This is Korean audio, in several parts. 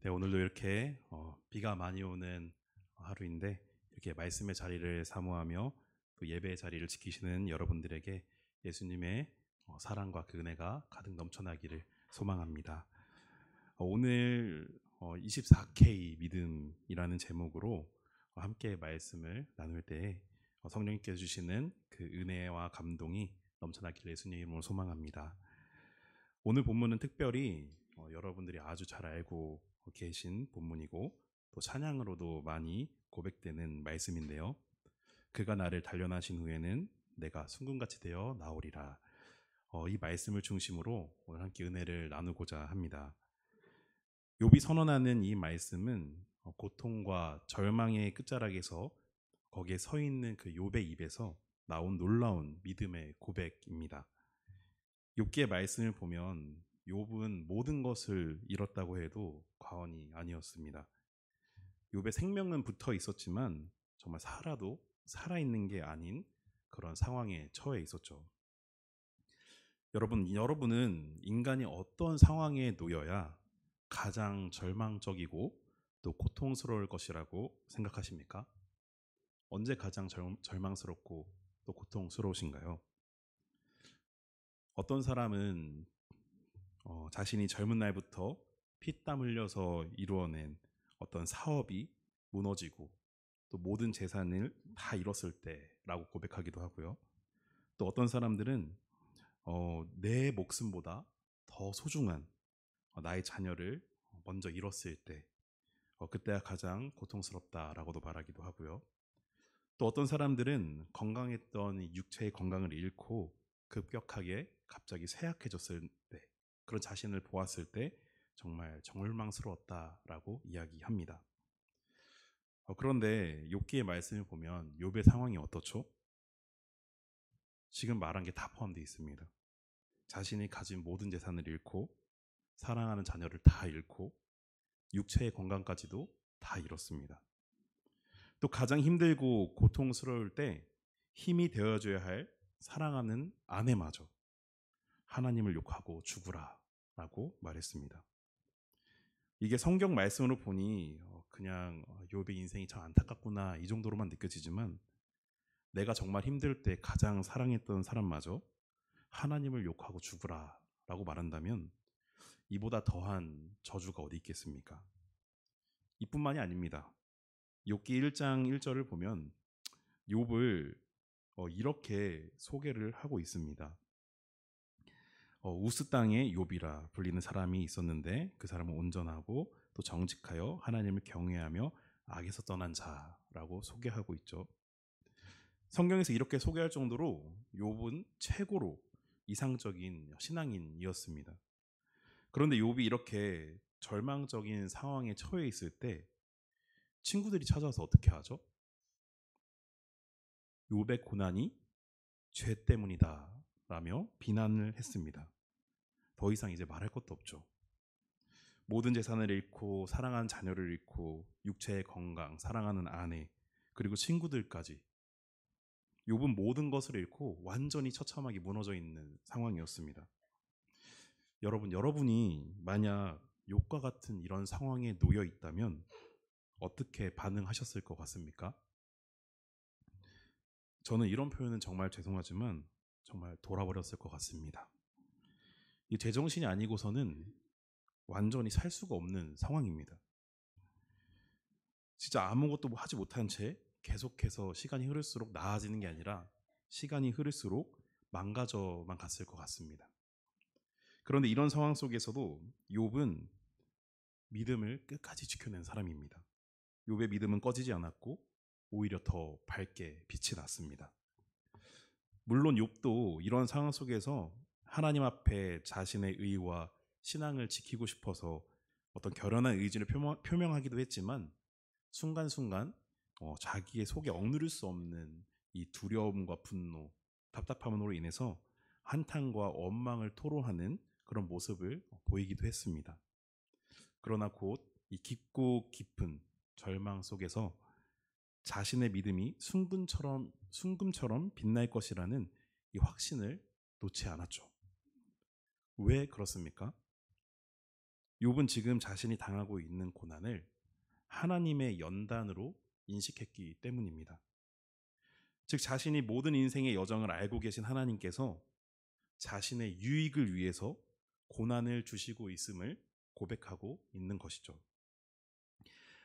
네, 오늘도 이렇게 비가 많이 오는 하루인데 이렇게 말씀의 자리를 사모하며 또 예배의 자리를 지키시는 여러분들에게 예수님의 사랑과 그 은혜가 가득 넘쳐나기를 소망합니다. 오늘 24K 믿음이라는 제목으로 함께 말씀을 나눌 때 성령님께서 주시는 그 은혜와 감동이 넘쳐나기를 예수님 이름으로 소망합니다. 오늘 본문은 특별히 여러분들이 아주 잘 알고 계신 본문이고 또 찬양으로도 많이 고백되는 말씀인데요. 그가 나를 단련하신 후에는 내가 순금같이 되어 나오리라. 이 말씀을 중심으로 오늘 함께 은혜를 나누고자 합니다. 욥이 선언하는 이 말씀은 고통과 절망의 끝자락에서 거기에 서 있는 그 욥의 입에서 나온 놀라운 믿음의 고백입니다. 욥기의 말씀을 보면 욥은 모든 것을 잃었다고 해도 과언이 아니었습니다. 욥의 생명은 붙어 있었지만 정말 살아도 살아있는 게 아닌 그런 상황에 처해 있었죠. 여러분은 인간이 어떤 상황에 놓여야 가장 절망적이고 또 고통스러울 것이라고 생각하십니까? 언제 가장 절망스럽고 또 고통스러우신가요? 어떤 사람은 자신이 젊은 날부터 피땀 흘려서 이루어낸 어떤 사업이 무너지고 또 모든 재산을 다 잃었을 때라고 고백하기도 하고요. 또 어떤 사람들은 내 목숨보다 더 소중한 나의 자녀를 먼저 잃었을 때 그때가 가장 고통스럽다라고도 말하기도 하고요. 또 어떤 사람들은 건강했던 육체의 건강을 잃고 급격하게 갑자기 쇠약해졌을 때 그런 자신을 보았을 때 정말 절망스러웠다라고 이야기합니다. 그런데 욥기의 말씀을 보면 욥의 상황이 어떻죠? 지금 말한 게 다 포함되어 있습니다. 자신이 가진 모든 재산을 잃고 사랑하는 자녀를 다 잃고 육체의 건강까지도 다 잃었습니다. 또 가장 힘들고 고통스러울 때 힘이 되어줘야 할 사랑하는 아내마저 하나님을 욕하고 죽으라 라고 말했습니다. 이게 성경 말씀으로 보니 그냥 욥의 인생이 참 안타깝구나 이 정도로만 느껴지지만 내가 정말 힘들 때 가장 사랑했던 사람마저 하나님을 욕하고 죽으라 라고 말한다면 이보다 더한 저주가 어디 있겠습니까? 이뿐만이 아닙니다. 욥기 1장 1절을 보면 욥을 이렇게 소개를 하고 있습니다. 우스 땅의 욥이라 불리는 사람이 있었는데 그 사람은 온전하고 또 정직하여 하나님을 경외하며 악에서 떠난 자라고 소개하고 있죠. 성경에서 이렇게 소개할 정도로 욥은 최고로 이상적인 신앙인이었습니다. 그런데 욥이 이렇게 절망적인 상황에 처해 있을 때 친구들이 찾아와서 어떻게 하죠? 욥의 고난이 죄 때문이다 라며 비난을 했습니다. 더 이상 이제 말할 것도 없죠. 모든 재산을 잃고 사랑하는 자녀를 잃고 육체의 건강, 사랑하는 아내 그리고 친구들까지 욥은 모든 것을 잃고 완전히 처참하게 무너져 있는 상황이었습니다. 여러분이 만약 욥과 같은 이런 상황에 놓여 있다면 어떻게 반응하셨을 것 같습니까? 저는 이런 표현은 정말 죄송하지만 정말 돌아버렸을 것 같습니다. 이 제정신이 아니고서는 완전히 살 수가 없는 상황입니다. 진짜 아무것도 하지 못한 채 계속해서 시간이 흐를수록 나아지는 게 아니라 시간이 흐를수록 망가져만 갔을 것 같습니다. 그런데 이런 상황 속에서도 욥은 믿음을 끝까지 지켜낸 사람입니다. 욥의 믿음은 꺼지지 않았고 오히려 더 밝게 빛이 났습니다. 물론 욥도 이런 상황 속에서 하나님 앞에 자신의 의와 신앙을 지키고 싶어서 어떤 결연한 의지를 표명하기도 했지만 순간순간 자기의 속에 억누를 수 없는 이 두려움과 분노, 답답함으로 인해서 한탄과 원망을 토로하는 그런 모습을 보이기도 했습니다. 그러나 곧 이 깊고 깊은 절망 속에서 자신의 믿음이 순금처럼 빛날 것이라는 이 확신을 놓지 않았죠. 왜 그렇습니까? 욥은 지금 자신이 당하고 있는 고난을 하나님의 연단으로 인식했기 때문입니다. 즉 자신이 모든 인생의 여정을 알고 계신 하나님께서 자신의 유익을 위해서 고난을 주시고 있음을 고백하고 있는 것이죠.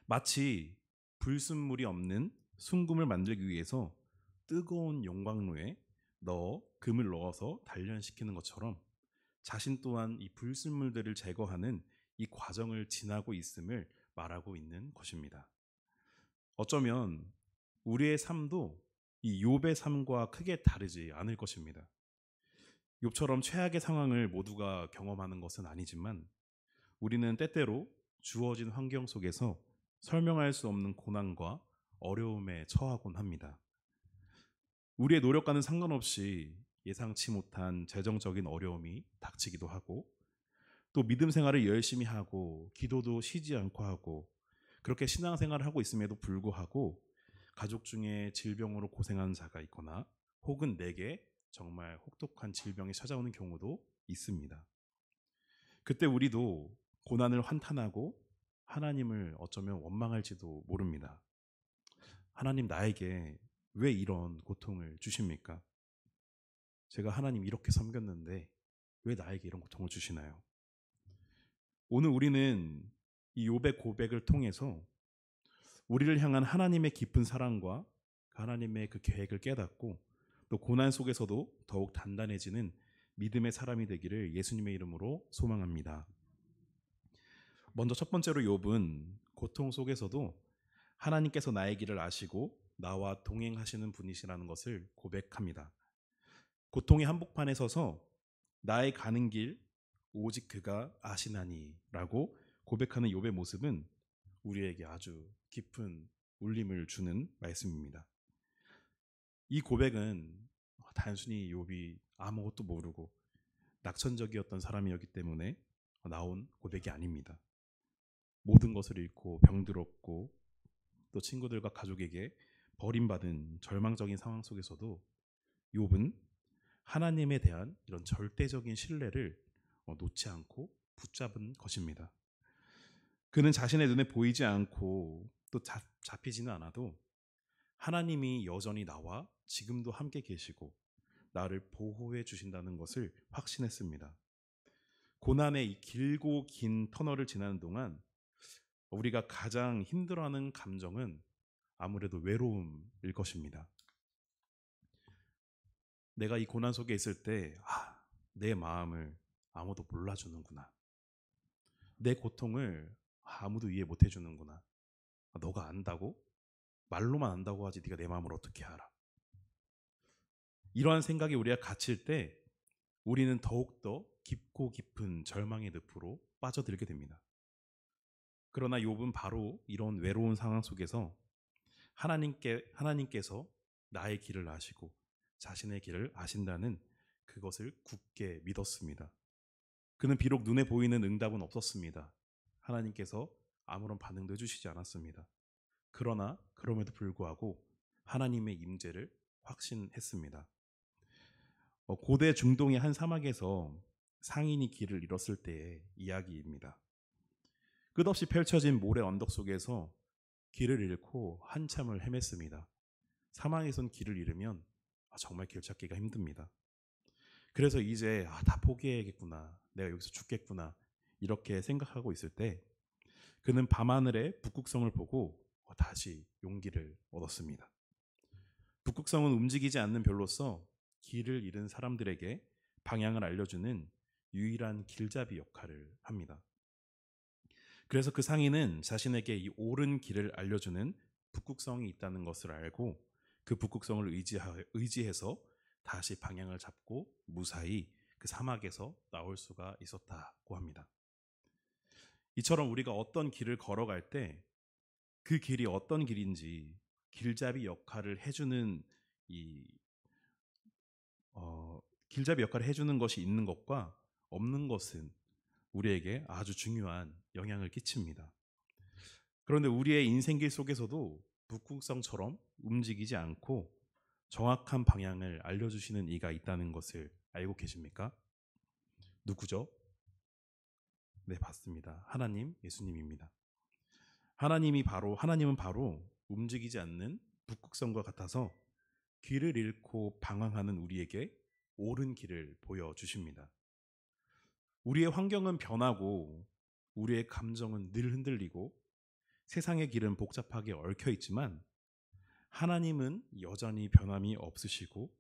마치 불순물이 없는 순금을 만들기 위해서 뜨거운 용광로에 금을 넣어서 단련시키는 것처럼 자신 또한 이 불순물들을 제거하는 이 과정을 지나고 있음을 말하고 있는 것입니다. 어쩌면 우리의 삶도 이 욥의 삶과 크게 다르지 않을 것입니다. 욥처럼 최악의 상황을 모두가 경험하는 것은 아니지만 우리는 때때로 주어진 환경 속에서 설명할 수 없는 고난과 어려움에 처하곤 합니다. 우리의 노력과는 상관없이 예상치 못한 재정적인 어려움이 닥치기도 하고 또 믿음 생활을 열심히 하고 기도도 쉬지 않고 하고 그렇게 신앙생활을 하고 있음에도 불구하고 가족 중에 질병으로 고생하는 자가 있거나 혹은 내게 정말 혹독한 질병이 찾아오는 경우도 있습니다. 그때 우리도 고난을 한탄하고 하나님을 어쩌면 원망할지도 모릅니다. 하나님 나에게 왜 이런 고통을 주십니까? 제가 하나님 이렇게 섬겼는데 왜 나에게 이런 고통을 주시나요? 오늘 우리는 이 욥의 고백을 통해서 우리를 향한 하나님의 깊은 사랑과 하나님의 그 계획을 깨닫고 또 고난 속에서도 더욱 단단해지는 믿음의 사람이 되기를 예수님의 이름으로 소망합니다. 먼저 첫 번째로 욥은 고통 속에서도 하나님께서 나의 길을 아시고 나와 동행하시는 분이시라는 것을 고백합니다. 고통의 한복판에 서서 나의 가는 길 오직 그가 아시나니 라고 고백하는 욥의 모습은 우리에게 아주 깊은 울림을 주는 말씀입니다. 이 고백은 단순히 욥이 아무것도 모르고 낙천적이었던 사람이었기 때문에 나온 고백이 아닙니다. 모든 것을 잃고 병들었고 또 친구들과 가족에게 버림받은 절망적인 상황 속에서도 욥은 하나님에 대한 이런 절대적인 신뢰를 놓지 않고 붙잡은 것입니다. 그는 자신의 눈에 보이지 않고 또 잡히지는 않아도 하나님이 여전히 나와 지금도 함께 계시고 나를 보호해 주신다는 것을 확신했습니다. 고난의 이 길고 긴 터널을 지나는 동안 우리가 가장 힘들어하는 감정은 아무래도 외로움일 것입니다. 내가 이 고난 속에 있을 때 내 마음을 아무도 몰라주는구나. 내 고통을 아무도 이해 못해주는구나. 너가 안다고? 말로만 안다고 하지 네가 내 마음을 어떻게 알아? 이러한 생각이 우리가 갇힐 때 우리는 더욱더 깊고 깊은 절망의 늪으로 빠져들게 됩니다. 그러나 욥은 바로 이런 외로운 상황 속에서 하나님께서 나의 길을 아시고 자신의 길을 아신다는 그것을 굳게 믿었습니다. 그는 비록 눈에 보이는 응답은 없었습니다. 하나님께서 아무런 반응도 해주시지 않았습니다. 그러나 그럼에도 불구하고 하나님의 임재를 확신했습니다. 고대 중동의 한 사막에서 상인이 길을 잃었을 때의 이야기입니다. 끝없이 펼쳐진 모래 언덕 속에서 길을 잃고 한참을 헤맸습니다. 사막에선 길을 잃으면 정말 길 찾기가 힘듭니다. 그래서 이제 다 포기해야겠구나, 내가 여기서 죽겠구나 이렇게 생각하고 있을 때 그는 밤하늘의 북극성을 보고 다시 용기를 얻었습니다. 북극성은 움직이지 않는 별로서 길을 잃은 사람들에게 방향을 알려주는 유일한 길잡이 역할을 합니다. 그래서 그 상인은 자신에게 이 옳은 길을 알려주는 북극성이 있다는 것을 알고 그 북극성을 의지해서 다시 방향을 잡고 무사히 그 사막에서 나올 수가 있었다고 합니다. 이처럼 우리가 어떤 길을 걸어갈 때 그 길이 어떤 길인지 길잡이 역할을 해주는 길잡이 역할을 해주는 것이 있는 것과 없는 것은 우리에게 아주 중요한 영향을 끼칩니다. 그런데 우리의 인생길 속에서도 북극성처럼 움직이지 않고 정확한 방향을 알려주시는 이가 있다는 것을 알고 계십니까? 누구죠? 네, 맞습니다. 하나님, 예수님입니다. 하나님은 바로 움직이지 않는 북극성과 같아서 길을 잃고 방황하는 우리에게 옳은 길을 보여주십니다. 우리의 환경은 변하고 우리의 감정은 늘 흔들리고 세상의 길은 복잡하게 얽혀 있지만 하나님은 여전히 변함이 없으시고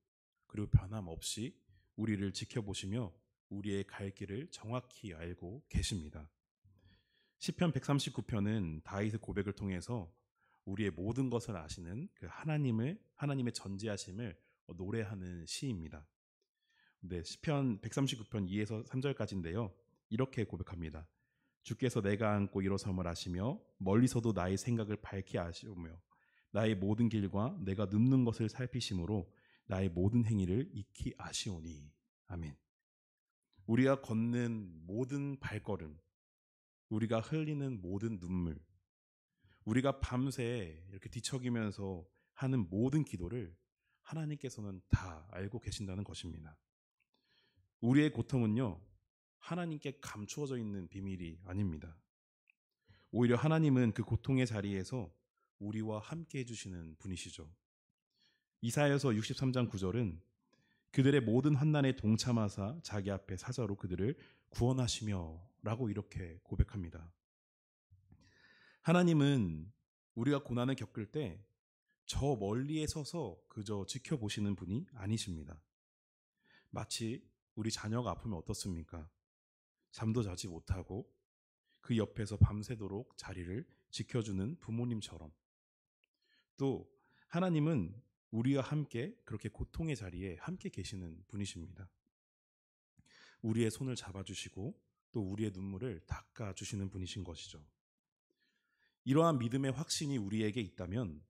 그리고 변함없이 우리를 지켜보시며 우리의 갈 길을 정확히 알고 계십니다. 시편 139편은 다윗의 고백을 통해서 우리의 모든 것을 아시는 그 하나님의 전지하심을 노래하는 시입니다. 네, 시편 139편 2에서 3절까지인데요. 이렇게 고백합니다. 주께서 내가 앉고 일어섬을 아시며 멀리서도 나의 생각을 밝히 아시오며 나의 모든 길과 내가 눕는 것을 살피심으로 나의 모든 행위를 익히 아시오니. 아멘. 우리가 걷는 모든 발걸음, 우리가 흘리는 모든 눈물, 우리가 밤새 이렇게 뒤척이면서 하는 모든 기도를 하나님께서는 다 알고 계신다는 것입니다. 우리의 고통은요, 하나님께 감추어져 있는 비밀이 아닙니다. 오히려 하나님은 그 고통의 자리에서 우리와 함께 해주시는 분이시죠. 이사야서 63장 9절은 그들의 모든 환난에 동참하사 자기 앞에 사자로 그들을 구원하시며 라고 이렇게 고백합니다. 하나님은 우리가 고난을 겪을 때 저 멀리에 서서 그저 지켜보시는 분이 아니십니다. 마치 우리 자녀가 아프면 어떻습니까? 잠도 자지 못하고 그 옆에서 밤새도록 자리를 지켜주는 부모님처럼, 또 하나님은 우리와 함께 그렇게 고통의 자리에 함께 계시는 분이십니다. 우리의 손을 잡아주시고 또 우리의 눈물을 닦아주시는 분이신 것이죠. 이러한 믿음의 확신이 우리에게 있다면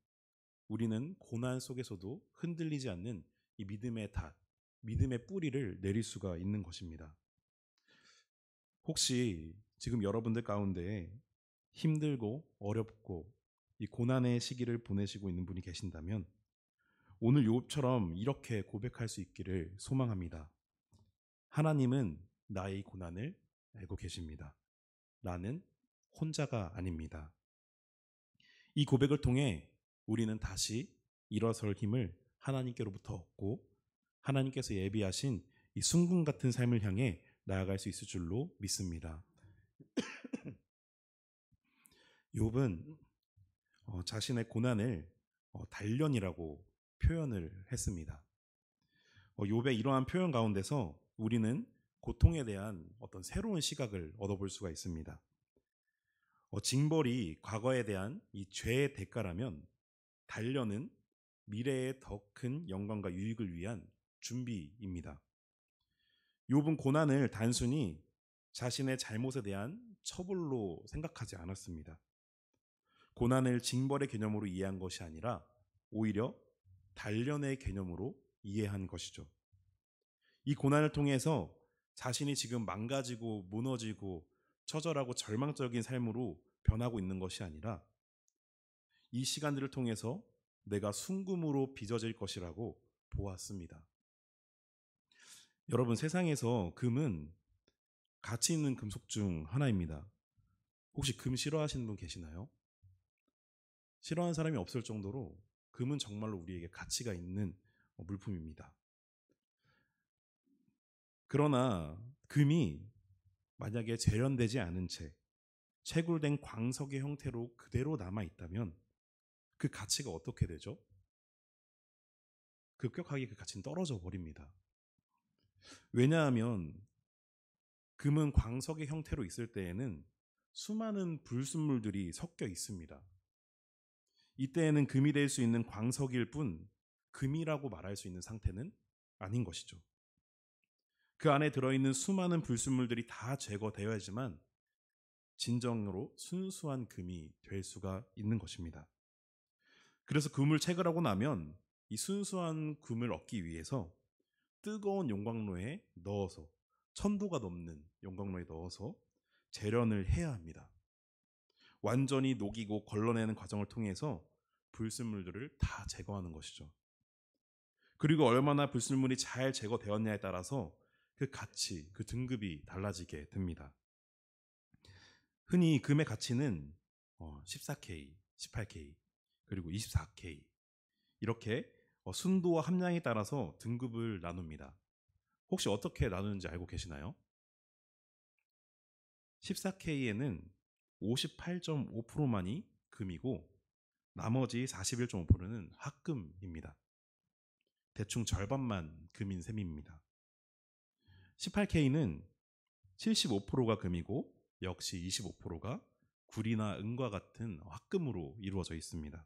우리는 고난 속에서도 흔들리지 않는 이 믿음의 닷, 믿음의 뿌리를 내릴 수가 있는 것입니다. 혹시 지금 여러분들 가운데 힘들고 어렵고 이 고난의 시기를 보내시고 있는 분이 계신다면 오늘 욥처럼 이렇게 고백할 수 있기를 소망합니다. 하나님은 나의 고난을 알고 계십니다. 나는 혼자가 아닙니다. 이 고백을 통해 우리는 다시 일어설 힘을 하나님께로부터 얻고 하나님께서 예비하신 이 순금 같은 삶을 향해 나아갈 수 있을 줄로 믿습니다. 욥은 자신의 고난을 단련이라고 표현을 했습니다. 욥의 이러한 표현 가운데서 우리는 고통에 대한 어떤 새로운 시각을 얻어볼 수가 있습니다. 징벌이 과거에 대한 이 죄의 대가라면 단련은 미래의 더 큰 영광과 유익을 위한 준비입니다. 욥은 고난을 단순히 자신의 잘못에 대한 처벌로 생각하지 않았습니다. 고난을 징벌의 개념으로 이해한 것이 아니라 오히려 단련의 개념으로 이해한 것이죠. 이 고난을 통해서 자신이 지금 망가지고 무너지고 처절하고 절망적인 삶으로 변하고 있는 것이 아니라 이 시간들을 통해서 내가 순금으로 빚어질 것이라고 보았습니다. 여러분, 세상에서 금은 가치 있는 금속 중 하나입니다. 혹시 금 싫어하시는 분 계시나요? 싫어하는 사람이 없을 정도로 금은 정말로 우리에게 가치가 있는 물품입니다. 그러나 금이 만약에 재련되지 않은 채 채굴된 광석의 형태로 그대로 남아있다면 그 가치가 어떻게 되죠? 급격하게 그 가치는 떨어져 버립니다. 왜냐하면 금은 광석의 형태로 있을 때에는 수많은 불순물들이 섞여 있습니다. 이때에는 금이 될 수 있는 광석일 뿐 금이라고 말할 수 있는 상태는 아닌 것이죠. 그 안에 들어있는 수많은 불순물들이 다 제거되어야지만 진정으로 순수한 금이 될 수가 있는 것입니다. 그래서 금을 채굴하고 나면 이 순수한 금을 얻기 위해서 뜨거운 용광로에 넣어서 천도가 넘는 용광로에 넣어서 재련을 해야 합니다. 완전히 녹이고 걸러내는 과정을 통해서 불순물들을 다 제거하는 것이죠. 그리고 얼마나 불순물이 잘 제거되었냐에 따라서 그 가치, 그 등급이 달라지게 됩니다. 흔히 금의 가치는 14K, 18K, 그리고 24K 이렇게 순도와 함량에 따라서 등급을 나눕니다. 혹시 어떻게 나누는지 알고 계시나요? 14K에는 58.5%만이 금이고 나머지 41.5%는 합금입니다. 대충 절반만 금인 셈입니다. 18K는 75%가 금이고 역시 25%가 구리나 은과 같은 합금으로 이루어져 있습니다.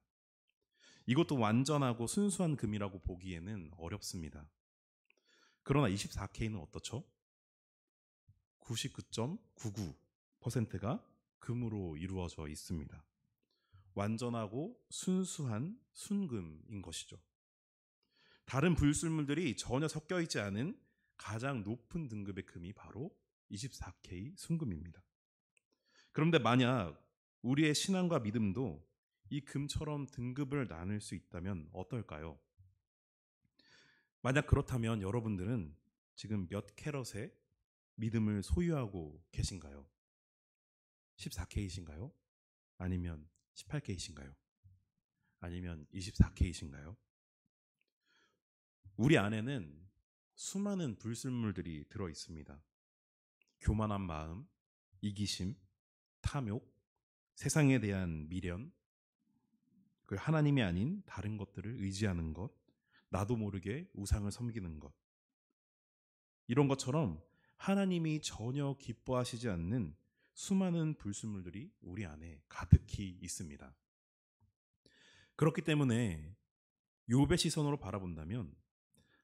이것도 완전하고 순수한 금이라고 보기에는 어렵습니다. 그러나 24K는 어떻죠? 99.99%가 금으로 이루어져 있습니다. 완전하고 순수한 순금인 것이죠. 다른 불순물들이 전혀 섞여 있지 않은 가장 높은 등급의 금이 바로 24K 순금입니다. 그런데 만약 우리의 신앙과 믿음도 이 금처럼 등급을 나눌 수 있다면 어떨까요? 만약 그렇다면 여러분들은 지금 몇 캐럿의 믿음을 소유하고 계신가요? 14K이신가요? 아니면 18K이신가요? 아니면 24K이신가요? 우리 안에는 수많은 불순물들이 들어 있습니다. 교만한 마음, 이기심, 탐욕, 세상에 대한 미련, 그 하나님이 아닌 다른 것들을 의지하는 것, 나도 모르게 우상을 섬기는 것. 이런 것처럼 하나님이 전혀 기뻐하시지 않는 수많은 불순물들이 우리 안에 가득히 있습니다. 그렇기 때문에 욥의 시선으로 바라본다면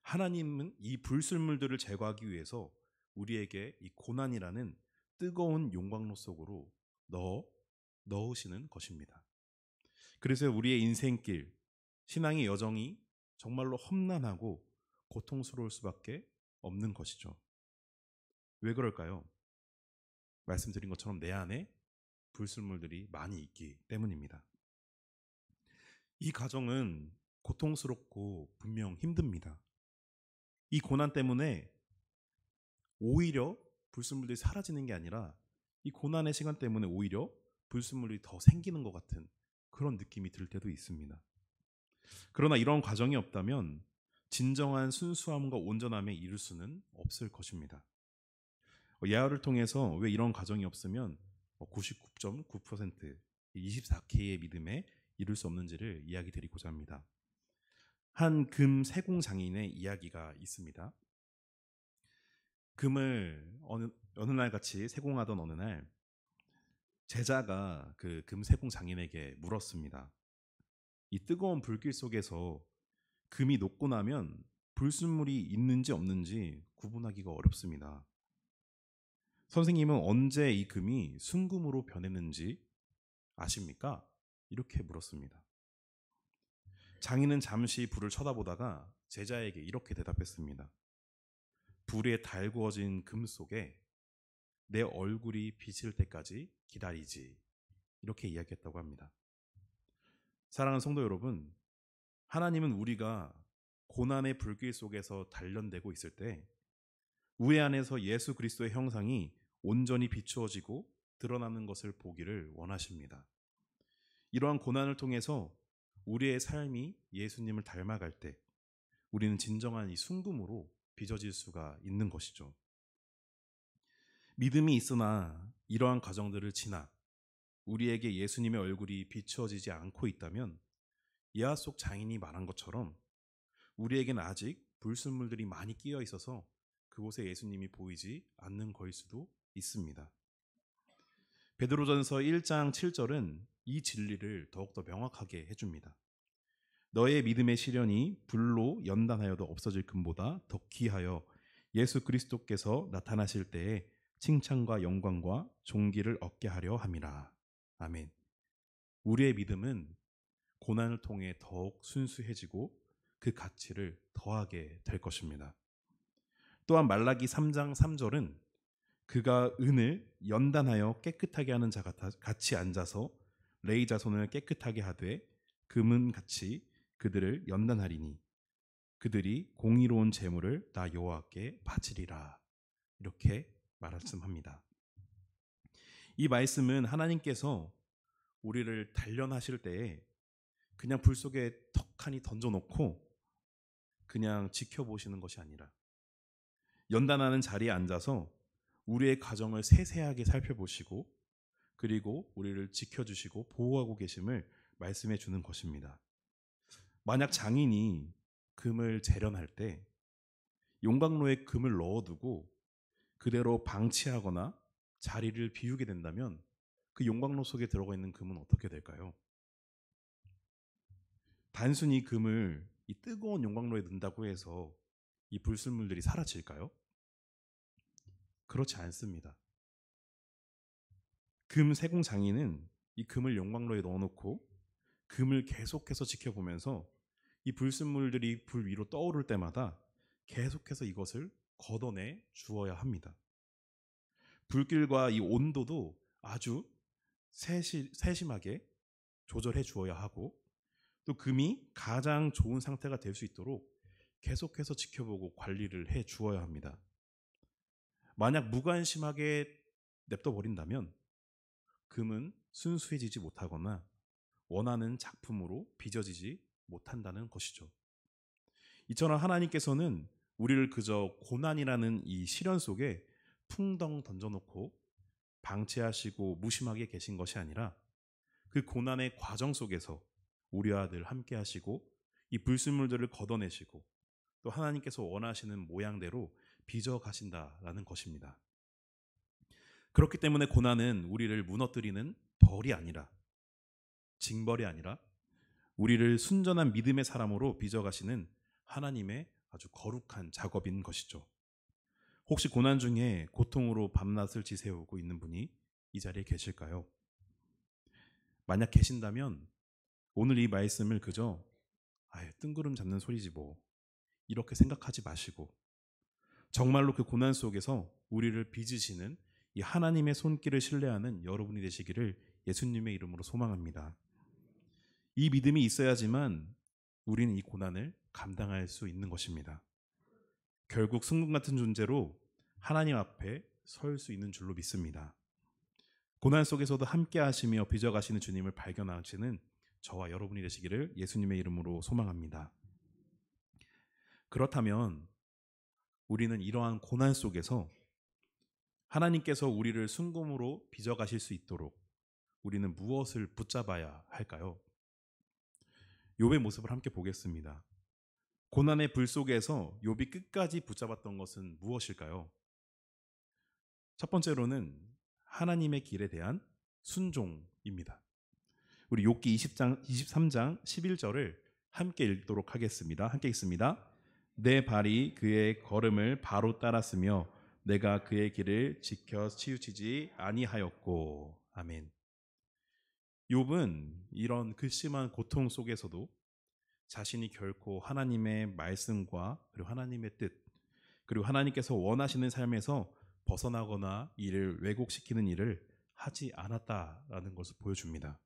하나님은 이 불순물들을 제거하기 위해서 우리에게 이 고난이라는 뜨거운 용광로 속으로 넣으시는 것입니다. 그래서 우리의 인생길, 신앙의 여정이 정말로 험난하고 고통스러울 수밖에 없는 것이죠. 왜 그럴까요? 말씀드린 것처럼 내 안에 불순물들이 많이 있기 때문입니다. 이 과정은 고통스럽고 분명 힘듭니다. 이 고난 때문에 오히려 불순물들이 사라지는 게 아니라 이 고난의 시간 때문에 오히려 불순물이 더 생기는 것 같은 그런 느낌이 들 때도 있습니다. 그러나 이런 과정이 없다면 진정한 순수함과 온전함에 이를 수는 없을 것입니다. 예화를 통해서 왜 이런 과정이 없으면 99.9% 24K의 믿음에 이룰 수 없는지를 이야기 드리고자 합니다. 한 금 세공 장인의 이야기가 있습니다. 금을 어느 날 같이 세공하던 어느 날 제자가 그 금 세공 장인에게 물었습니다. 이 뜨거운 불길 속에서 금이 녹고 나면 불순물이 있는지 없는지 구분하기가 어렵습니다. 선생님은 언제 이 금이 순금으로 변했는지 아십니까? 이렇게 물었습니다. 장인은 잠시 불을 쳐다보다가 제자에게 이렇게 대답했습니다. 불에 달구어진 금 속에 내 얼굴이 비칠 때까지 기다리지. 이렇게 이야기했다고 합니다. 사랑하는 성도 여러분, 하나님은 우리가 고난의 불길 속에서 단련되고 있을 때 우리 안에서 예수 그리스도의 형상이 온전히 비추어지고 드러나는 것을 보기를 원하십니다. 이러한 고난을 통해서 우리의 삶이 예수님을 닮아갈 때 우리는 진정한 이 순금으로 빚어질 수가 있는 것이죠. 믿음이 있으나 이러한 과정들을 지나 우리에게 예수님의 얼굴이 비추어지지 않고 있다면 예화 속 장인이 말한 것처럼 우리에게는 아직 불순물들이 많이 끼어 있어서 그곳에 예수님이 보이지 않는 거일 수도 있습니다. 베드로전서 1장 7절은 이 진리를 더욱더 명확하게 해줍니다. 너의 믿음의 시련이 불로 연단하여도 없어질 금보다 더 귀하여 예수 그리스도께서 나타나실 때에 칭찬과 영광과 존귀를 얻게 하려 함이라. 아멘. 우리의 믿음은 고난을 통해 더욱 순수해지고 그 가치를 더하게 될 것입니다. 또한 말라기 3장 3절은 그가 은을 연단하여 깨끗하게 하는 자 같이 앉아서 레이 자손을 깨끗하게 하되 금은 같이 그들을 연단하리니 그들이 공의로운 제물을 나 여호와께 바치리라. 이렇게 말씀합니다. 이 말씀은 하나님께서 우리를 단련하실 때에 그냥 불 속에 턱하니 던져놓고 그냥 지켜보시는 것이 아니라 연단하는 자리에 앉아서 우리의 가정을 세세하게 살펴보시고 그리고 우리를 지켜주시고 보호하고 계심을 말씀해 주는 것입니다. 만약 장인이 금을 재련할 때 용광로에 금을 넣어두고 그대로 방치하거나 자리를 비우게 된다면 그 용광로 속에 들어가 있는 금은 어떻게 될까요? 단순히 금을 이 뜨거운 용광로에 넣는다고 해서 이 불순물들이 사라질까요? 그렇지 않습니다. 금 세공 장인은 이 금을 용광로에 넣어놓고 금을 계속해서 지켜보면서 이 불순물들이 불 위로 떠오를 때마다 계속해서 이것을 걷어내 주어야 합니다. 불길과 이 온도도 아주 세심하게 조절해 주어야 하고 또 금이 가장 좋은 상태가 될 수 있도록 계속해서 지켜보고 관리를 해 주어야 합니다. 만약 무관심하게 냅둬 버린다면 금은 순수해지지 못하거나 원하는 작품으로 빚어지지 못한다는 것이죠. 이처럼 하나님께서는 우리를 그저 고난이라는 이 시련 속에 풍덩 던져놓고 방치하시고 무심하게 계신 것이 아니라 그 고난의 과정 속에서 우리와 늘 함께 하시고 이 불순물들을 걷어내시고 또 하나님께서 원하시는 모양대로 빚어 가신다라는 것입니다. 그렇기 때문에 고난은 우리를 무너뜨리는 벌이 아니라 징벌이 아니라 우리를 순전한 믿음의 사람으로 빚어 가시는 하나님의 아주 거룩한 작업인 것이죠. 혹시 고난 중에 고통으로 밤낮을 지새우고 있는 분이 이 자리에 계실까요? 만약 계신다면 오늘 이 말씀을 그저 뜬구름 잡는 소리지 뭐 이렇게 생각하지 마시고 정말로 그 고난 속에서 우리를 빚으시는 이 하나님의 손길을 신뢰하는 여러분이 되시기를 예수님의 이름으로 소망합니다. 이 믿음이 있어야지만 우리는 이 고난을 감당할 수 있는 것입니다. 결국 승금 같은 존재로 하나님 앞에 설 수 있는 줄로 믿습니다. 고난 속에서도 함께 하시며 빚어가시는 주님을 발견하시는 저와 여러분이 되시기를 예수님의 이름으로 소망합니다. 그렇다면 우리는 이러한 고난 속에서 하나님께서 우리를 순금으로 빚어가실 수 있도록 우리는 무엇을 붙잡아야 할까요? 욥의 모습을 함께 보겠습니다. 고난의 불 속에서 욥이 끝까지 붙잡았던 것은 무엇일까요? 첫 번째로는 하나님의 길에 대한 순종입니다. 우리 욥기 23장 11절을 함께 읽도록 하겠습니다. 함께 읽습니다. 내 발이 그의 걸음을 바로 따랐으며 내가 그의 길을 지켜 치우치지 아니하였고. 아멘. 욥은 이런 극심한 고통 속에서도 자신이 결코 하나님의 말씀과 그리고 하나님의 뜻 그리고 하나님께서 원하시는 삶에서 벗어나거나 이를 왜곡시키는 일을 하지 않았다라는 것을 보여줍니다.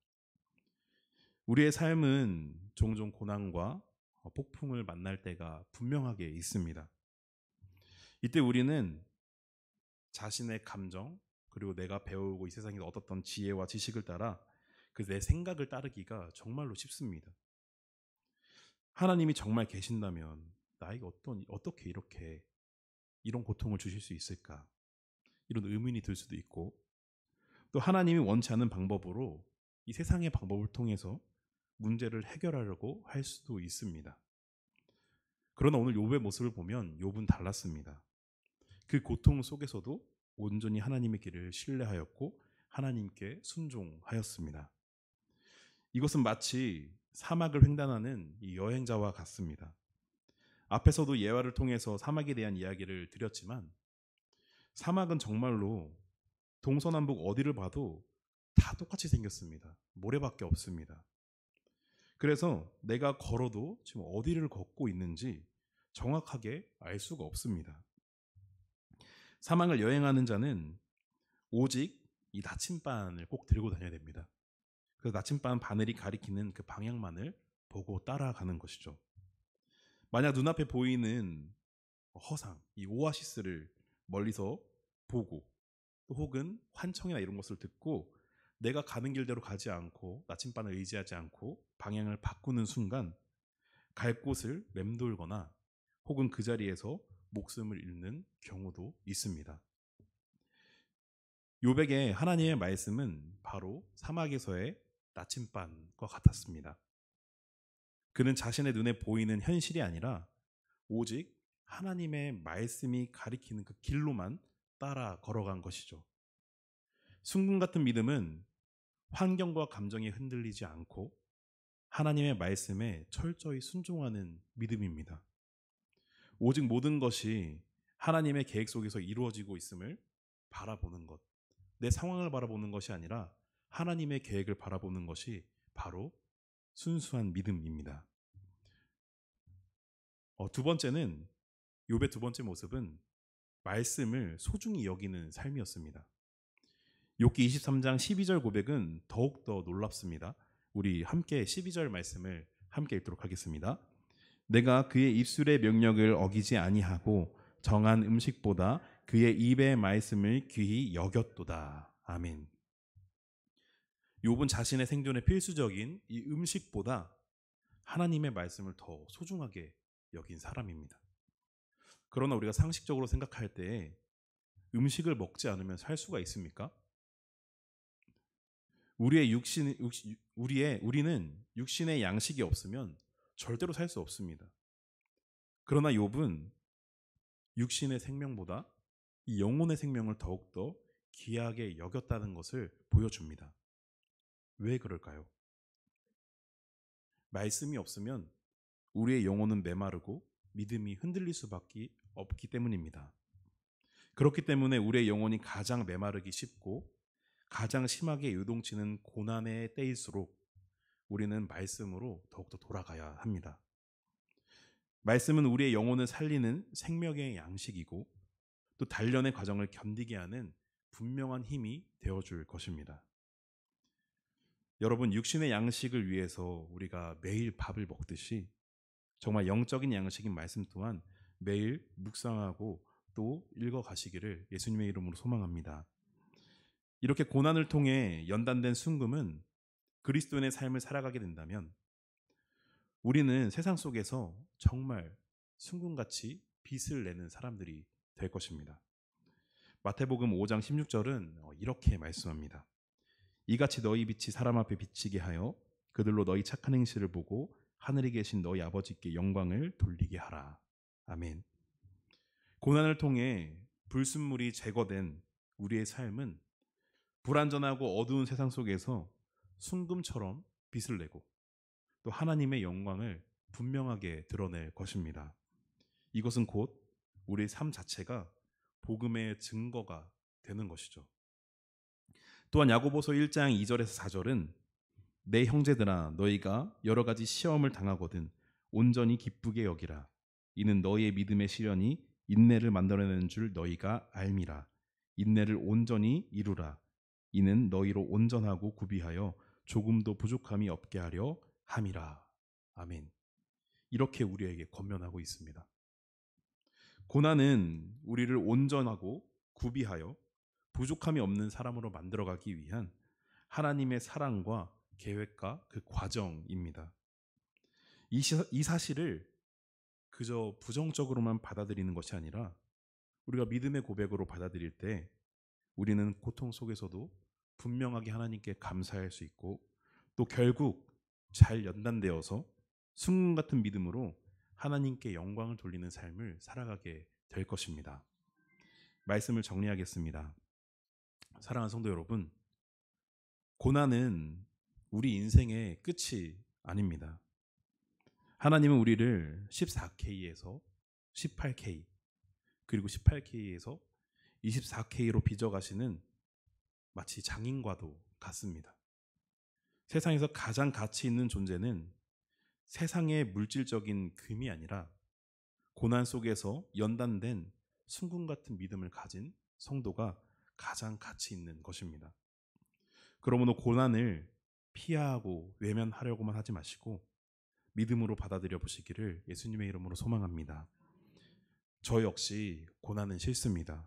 우리의 삶은 종종 고난과 폭풍을 만날 때가 분명하게 있습니다. 이때 우리는 자신의 감정 그리고 내가 배우고 이 세상에서 얻었던 지혜와 지식을 따라 그 내 생각을 따르기가 정말로 쉽습니다. 하나님이 정말 계신다면 나에게 어떻게 이런 고통을 주실 수 있을까? 이런 의문이 들 수도 있고 또 하나님이 원치 않는 방법으로 이 세상의 방법을 통해서 문제를 해결하려고 할 수도 있습니다. 그러나 오늘 욥의 모습을 보면 욥은 달랐습니다. 그 고통 속에서도 온전히 하나님의 길을 신뢰하였고 하나님께 순종하였습니다. 이것은 마치 사막을 횡단하는 이 여행자와 같습니다. 앞에서도 예화를 통해서 사막에 대한 이야기를 드렸지만 사막은 정말로 동서남북 어디를 봐도 다 똑같이 생겼습니다. 모래밖에 없습니다. 그래서 내가 걸어도 지금 어디를 걷고 있는지 정확하게 알 수가 없습니다. 사막을 여행하는 자는 오직 이 나침반을 꼭 들고 다녀야 됩니다. 그래서 나침반 바늘이 가리키는 그 방향만을 보고 따라가는 것이죠. 만약 눈앞에 보이는 허상, 이 오아시스를 멀리서 보고 또 혹은 환청이나 이런 것을 듣고 내가 가는 길대로 가지 않고 나침반을 의지하지 않고 방향을 바꾸는 순간 갈 곳을 맴돌거나 혹은 그 자리에서 목숨을 잃는 경우도 있습니다. 욥에게 하나님의 말씀은 바로 사막에서의 나침반과 같았습니다. 그는 자신의 눈에 보이는 현실이 아니라 오직 하나님의 말씀이 가리키는 그 길로만 따라 걸어간 것이죠. 순금 같은 믿음은 환경과 감정에 흔들리지 않고 하나님의 말씀에 철저히 순종하는 믿음입니다. 오직 모든 것이 하나님의 계획 속에서 이루어지고 있음을 바라보는 것, 내 상황을 바라보는 것이 아니라 하나님의 계획을 바라보는 것이 바로 순수한 믿음입니다. 두 번째는, 욥의 두 번째 모습은 말씀을 소중히 여기는 삶이었습니다. 욥기 23장 12절 고백은 더욱더 놀랍습니다. 우리 함께 12절 말씀을 함께 읽도록 하겠습니다. 내가 그의 입술의 명령을 어기지 아니하고 정한 음식보다 그의 입의 말씀을 귀히 여겼도다. 아멘. 욥은 자신의 생존에 필수적인 이 음식보다 하나님의 말씀을 더 소중하게 여긴 사람입니다. 그러나 우리가 상식적으로 생각할 때 음식을 먹지 않으면 살 수가 있습니까? 우리는 육신의 양식이 없으면 절대로 살 수 없습니다. 그러나 욥은 육신의 생명보다 이 영혼의 생명을 더욱더 귀하게 여겼다는 것을 보여줍니다. 왜 그럴까요? 말씀이 없으면 우리의 영혼은 메마르고 믿음이 흔들릴 수밖에 없기 때문입니다. 그렇기 때문에 우리의 영혼이 가장 메마르기 쉽고 가장 심하게 요동치는 고난의 때일수록 우리는 말씀으로 더욱더 돌아가야 합니다. 말씀은 우리의 영혼을 살리는 생명의 양식이고 또 단련의 과정을 견디게 하는 분명한 힘이 되어줄 것입니다. 여러분, 육신의 양식을 위해서 우리가 매일 밥을 먹듯이 정말 영적인 양식인 말씀 또한 매일 묵상하고 또 읽어가시기를 예수님의 이름으로 소망합니다. 이렇게 고난을 통해 연단된 순금은 그리스도인의 삶을 살아가게 된다면 우리는 세상 속에서 정말 순금같이 빛을 내는 사람들이 될 것입니다. 마태복음 5장 16절은 이렇게 말씀합니다. 이같이 너희 빛이 사람 앞에 비치게 하여 그들로 너희 착한 행실을 보고 하늘에 계신 너희 아버지께 영광을 돌리게 하라. 아멘. 고난을 통해 불순물이 제거된 우리의 삶은 불완전하고 어두운 세상 속에서 순금처럼 빛을 내고 또 하나님의 영광을 분명하게 드러낼 것입니다. 이것은 곧 우리의 삶 자체가 복음의 증거가 되는 것이죠. 또한 야고보서 1장 2절에서 4절은 내 형제들아 너희가 여러 가지 시험을 당하거든 온전히 기쁘게 여기라. 이는 너희의 믿음의 시련이 인내를 만들어내는 줄 너희가 알미라. 인내를 온전히 이루라. 이는 너희로 온전하고 구비하여 조금도 부족함이 없게 하려 함이라. 아멘. 이렇게 우리에게 권면하고 있습니다. 고난은 우리를 온전하고 구비하여 부족함이 없는 사람으로 만들어가기 위한 하나님의 사랑과 계획과 그 과정입니다. 이 사실을 그저 부정적으로만 받아들이는 것이 아니라 우리가 믿음의 고백으로 받아들일 때 우리는 고통 속에서도 분명하게 하나님께 감사할 수 있고 또 결국 잘 연단되어서 순금 같은 믿음으로 하나님께 영광을 돌리는 삶을 살아가게 될 것입니다. 말씀을 정리하겠습니다. 사랑하는 성도 여러분, 고난은 우리 인생의 끝이 아닙니다. 하나님은 우리를 14K에서 18K 그리고 18K에서 24K로 빚어가시는 마치 장인과도 같습니다. 세상에서 가장 가치 있는 존재는 세상의 물질적인 금이 아니라 고난 속에서 연단된 순금 같은 믿음을 가진 성도가 가장 가치 있는 것입니다. 그러므로 고난을 피하고 외면하려고만 하지 마시고 믿음으로 받아들여 보시기를 예수님의 이름으로 소망합니다. 저 역시 고난은 싫습니다.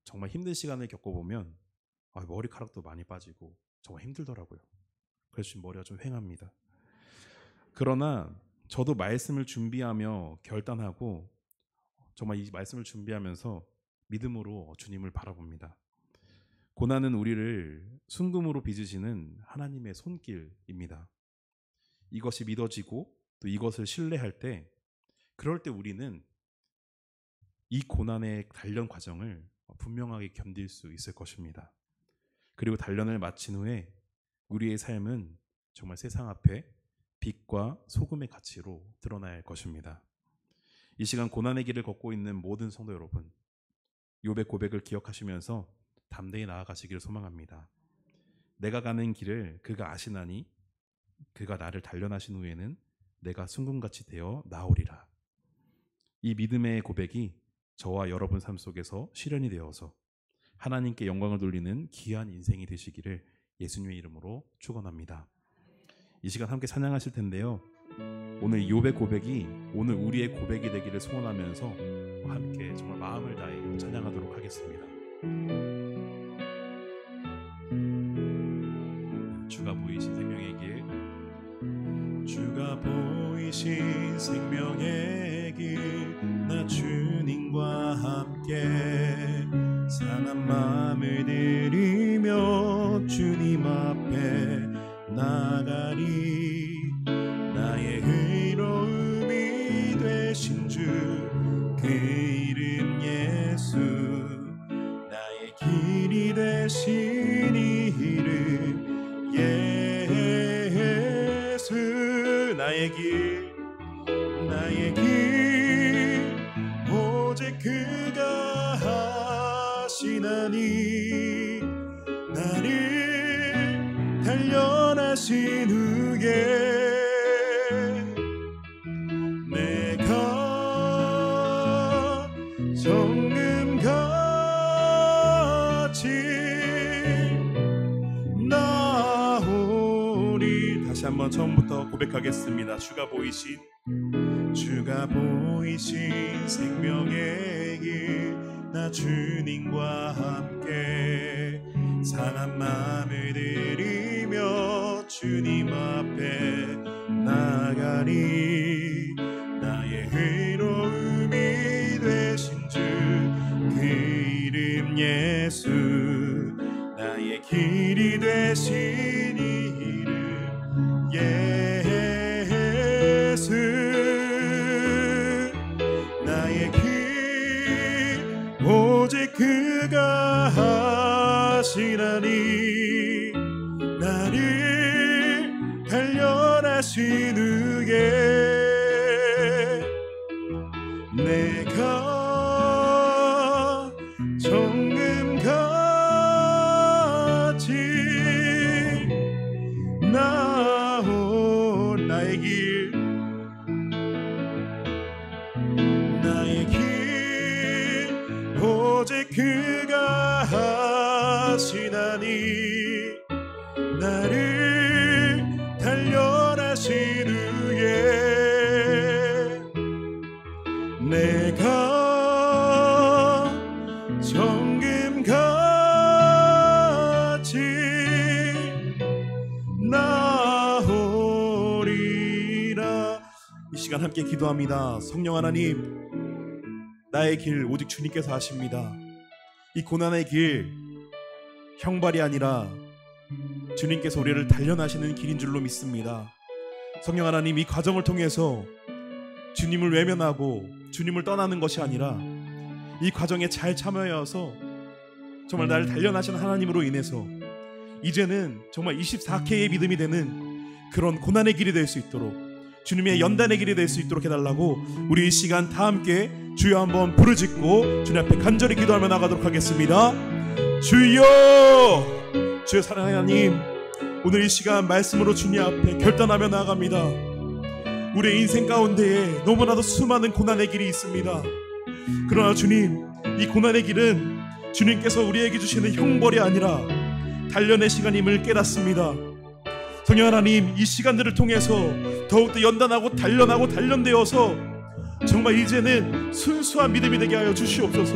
정말 힘든 시간을 겪어보면 머리카락도 많이 빠지고 정말 힘들더라고요. 그래서 지금 머리가 좀 휑합니다. 그러나 저도 말씀을 준비하며 결단하고 정말 이 말씀을 준비하면서 믿음으로 주님을 바라봅니다. 고난은 우리를 순금으로 빚으시는 하나님의 손길입니다. 이것이 믿어지고 또 이것을 신뢰할 때, 그럴 때 우리는 이 고난의 단련 과정을 분명하게 견딜 수 있을 것입니다. 그리고 단련을 마친 후에 우리의 삶은 정말 세상 앞에 빛과 소금의 가치로 드러날 것입니다. 이 시간 고난의 길을 걷고 있는 모든 성도 여러분, 욥의 고백을 기억하시면서 담대히 나아가시기를 소망합니다. 내가 가는 길을 그가 아시나니 그가 나를 단련하신 후에는 내가 순금같이 되어 나오리라. 이 믿음의 고백이 저와 여러분 삶 속에서 실현이 되어서 하나님께 영광을 돌리는 귀한 인생이 되시기를 예수님의 이름으로 축원합니다. 이 시간 함께 찬양하실 텐데요, 오늘 욥의 고백이 오늘 우리의 고백이 되기를 소원하면서 함께 정말 마음을 다해 찬양하도록 하겠습니다. 주가 보이신 생명의 길, 주가 보이신 생명의 길, 나 주님과 함께 상한 마음을 들이며 주님 앞에 나가리. 나의 의로움이 되신 주 그 이름 예수, 나의 길이 되신 이름 예수. 나의 길 오직 그가 하시나니 나를 단련하신 후에 내가 정금같이 나오리. 다시 한번 처음부터 고백하겠습니다. 주가 보이신 생명의 길, 나 주님과 함께 상한 마음을 들이며 주님 앞에 나가리. 나의 의로움이 되신 주 그 이름 예수, 나의 길이 되신 이름 예수. 나의 길 오직 그가 하시나니 나를 단련하신 후에 내가 정금같이 나온 나의 길 오직 그가 하시나니 나를 단련하신 후에 내가 정금같이 나오리라. 이 시간 함께 기도합니다. 성령 하나님, 나의 길 오직 주님께서 하십니다. 이 고난의 길 형발이 아니라 주님께서 우리를 단련하시는 길인 줄로 믿습니다. 성령 하나님, 이 과정을 통해서 주님을 외면하고 주님을 떠나는 것이 아니라 이 과정에 잘 참여해서 정말 나를 단련하신 하나님으로 인해서 이제는 정말 24K의 믿음이 되는 그런 고난의 길이 될 수 있도록, 주님의 연단의 길이 될 수 있도록 해달라고 우리 이 시간 다 함께 주여 한번 부르짖고 주님 앞에 간절히 기도하며 나가도록 하겠습니다. 주여, 주여 사랑하는 하나님, 오늘 이 시간 말씀으로 주님 앞에 결단하며 나아갑니다. 우리의 인생 가운데에 너무나도 수많은 고난의 길이 있습니다. 그러나 주님, 이 고난의 길은 주님께서 우리에게 주시는 형벌이 아니라 단련의 시간임을 깨닫습니다. 성령 하나님, 이 시간들을 통해서 더욱더 연단하고 단련하고 단련되어서 정말 이제는 순수한 믿음이 되게 하여 주시옵소서.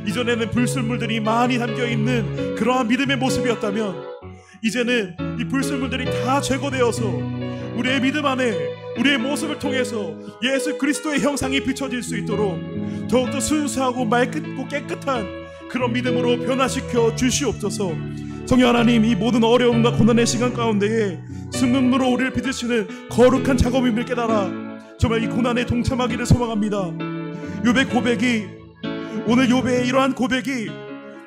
이전에는 불순물들이 많이 담겨있는 그러한 믿음의 모습이었다면 이제는 이 불순물들이 다 제거되어서 우리의 믿음 안에 우리의 모습을 통해서 예수 그리스도의 형상이 비춰질 수 있도록 더욱더 순수하고 맑고 깨끗한 그런 믿음으로 변화시켜 주시옵소서. 성령 하나님, 이 모든 어려움과 고난의 시간 가운데에 순금으로 우리를 빚으시는 거룩한 작업임을 깨달아 정말 이 고난에 동참하기를 소망합니다. 욥의 고백이, 오늘 욥의 이러한 고백이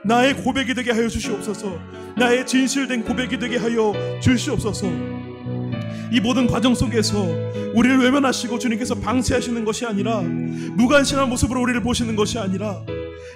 나의 고백이 되게 하여 주시옵소서. 나의 진실된 고백이 되게 하여 주시옵소서. 이 모든 과정 속에서 우리를 외면하시고 주님께서 방치하시는 것이 아니라, 무관심한 모습으로 우리를 보시는 것이 아니라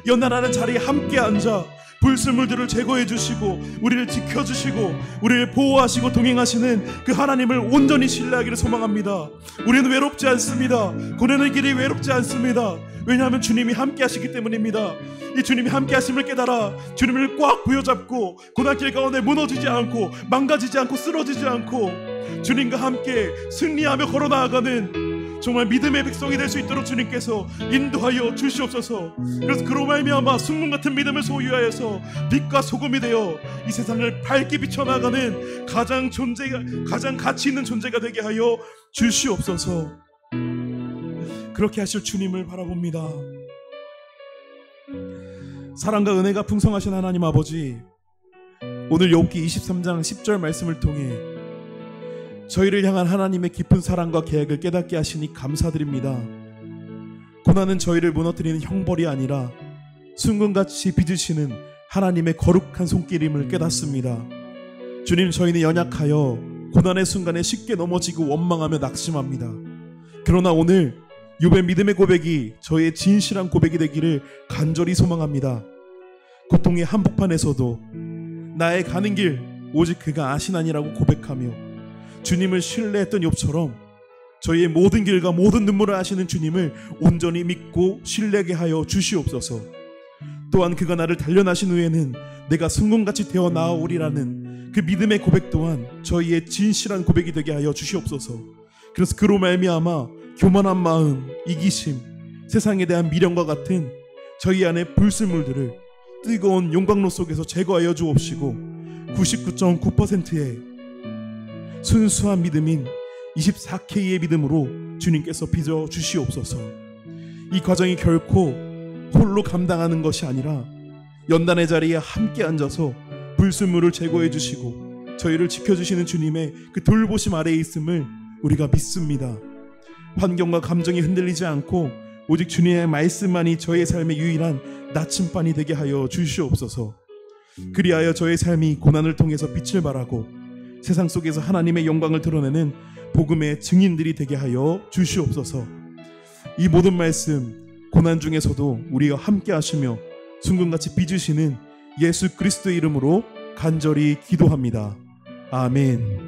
연단하는 자리에 함께 앉아 불순물들을 제거해 주시고 우리를 지켜주시고 우리를 보호하시고 동행하시는 그 하나님을 온전히 신뢰하기를 소망합니다. 우리는 외롭지 않습니다. 고난의 길이 외롭지 않습니다. 왜냐하면 주님이 함께 하시기 때문입니다. 이 주님이 함께 하심을 깨달아 주님을 꽉 부여잡고 고난길 가운데 무너지지 않고 망가지지 않고 쓰러지지 않고 주님과 함께 승리하며 걸어나아가는 정말 믿음의 백성이 될 수 있도록 주님께서 인도하여 주시옵소서. 그래서 그로 말미암아 순금 같은 믿음을 소유하여서 빛과 소금이 되어 이 세상을 밝게 비춰나가는 가장 가치 있는 존재가 되게 하여 주시옵소서. 그렇게 하실 주님을 바라봅니다. 사랑과 은혜가 풍성하신 하나님 아버지, 오늘 욥기 23장 10절 말씀을 통해 저희를 향한 하나님의 깊은 사랑과 계획을 깨닫게 하시니 감사드립니다. 고난은 저희를 무너뜨리는 형벌이 아니라 순금같이 빚으시는 하나님의 거룩한 손길임을 깨닫습니다. 주님, 저희는 연약하여 고난의 순간에 쉽게 넘어지고 원망하며 낙심합니다. 그러나 오늘 욥의 믿음의 고백이 저희의 진실한 고백이 되기를 간절히 소망합니다. 고통의 한복판에서도 나의 가는 길 오직 그가 아시나니라고 고백하며 주님을 신뢰했던 욥처럼 저희의 모든 길과 모든 눈물을 아시는 주님을 온전히 믿고 신뢰하게 하여 주시옵소서. 또한 그가 나를 단련하신 후에는 내가 순금같이 되어 나아오리라는 그 믿음의 고백 또한 저희의 진실한 고백이 되게 하여 주시옵소서. 그래서 그로 말미암아 교만한 마음, 이기심, 세상에 대한 미련과 같은 저희 안의 불순물들을 뜨거운 용광로 속에서 제거하여 주옵시고 99.9%의 순수한 믿음인 24K의 믿음으로 주님께서 빚어 주시옵소서. 이 과정이 결코 홀로 감당하는 것이 아니라 연단의 자리에 함께 앉아서 불순물을 제거해 주시고 저희를 지켜주시는 주님의 그 돌보심 아래에 있음을 우리가 믿습니다. 환경과 감정이 흔들리지 않고 오직 주님의 말씀만이 저의 삶의 유일한 나침반이 되게 하여 주시옵소서. 그리하여 저의 삶이 고난을 통해서 빛을 발하고 세상 속에서 하나님의 영광을 드러내는 복음의 증인들이 되게 하여 주시옵소서. 이 모든 말씀 고난 중에서도 우리가 함께 하시며 순금같이 빚으시는 예수 그리스도의 이름으로 간절히 기도합니다. 아멘.